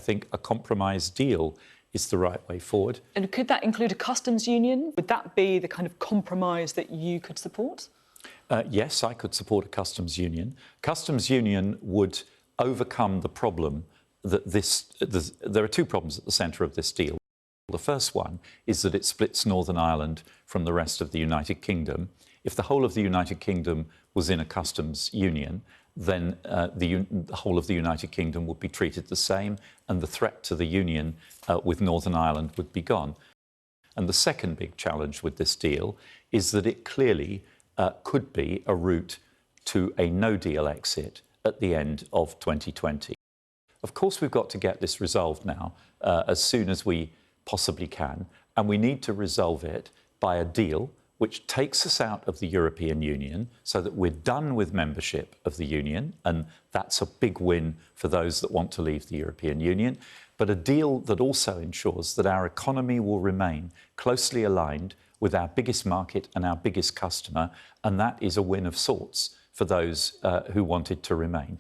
think a compromise deal is the right way forward. And could that include a customs union? Would that be the kind of compromise that you could support? Yes, I could support a customs union. Customs union would overcome the problem that there are two problems at the centre of this deal. The first one is that it splits Northern Ireland from the rest of the United Kingdom. If the whole of the United Kingdom was in a customs union, then the whole of the United Kingdom would be treated the same, and the threat to the union with Northern Ireland would be gone. And the second big challenge with this deal is that it clearly could be a route to a no-deal exit at the end of 2020. Of course, we've got to get this resolved now as soon as we possibly can, and we need to resolve it by a deal which takes us out of the European Union so that we're done with membership of the Union, and that's a big win for those that want to leave the European Union, but a deal that also ensures that our economy will remain closely aligned with our biggest market and our biggest customer, and that is a win of sorts for those who wanted to remain.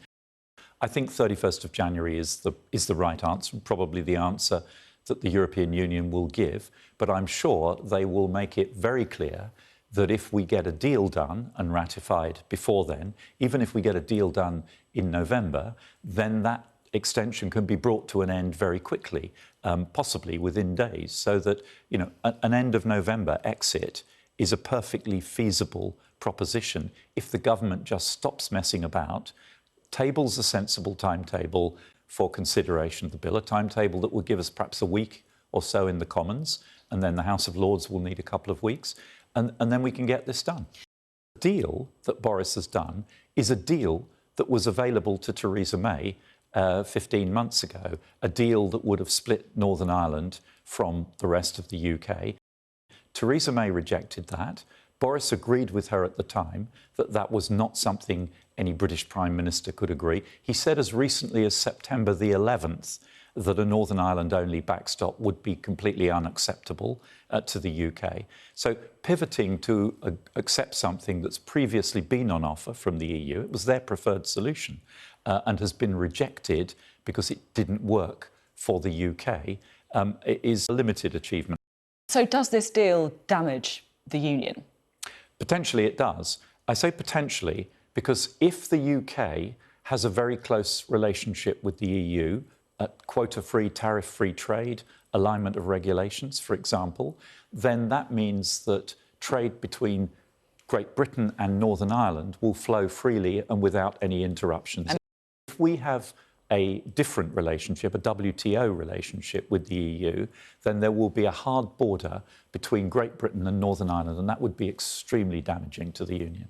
I think 31st of January is the right answer, probably the answer that the European Union will give, but I'm sure they will make it very clear that if we get a deal done and ratified before then, even if we get a deal done in November, then that extension can be brought to an end very quickly, possibly within days, so that, you know, an end of November exit is a perfectly feasible proposition if the government just stops messing about, tables a sensible timetable for consideration of the bill, a timetable that will give us perhaps a week or so in the Commons, and then the House of Lords will need a couple of weeks, and then we can get this done. The deal that Boris has done is a deal that was available to Theresa May 15 months ago, a deal that would have split Northern Ireland from the rest of the UK. Theresa May rejected that. Boris agreed with her at the time that that was not something any British Prime Minister could agree. He said as recently as September the 11th that a Northern Ireland-only backstop would be completely unacceptable to the UK. So pivoting to accept something that's previously been on offer from the EU, it was their preferred solution and has been rejected because it didn't work for the UK, is a limited achievement. So does this deal damage the Union? Potentially it does. I say potentially because if the UK has a very close relationship with the EU, quota-free, tariff-free trade, alignment of regulations, for example, then that means that trade between Great Britain and Northern Ireland will flow freely and without any interruptions. And if we have a different relationship, a WTO relationship with the EU, then there will be a hard border between Great Britain and Northern Ireland, and that would be extremely damaging to the Union.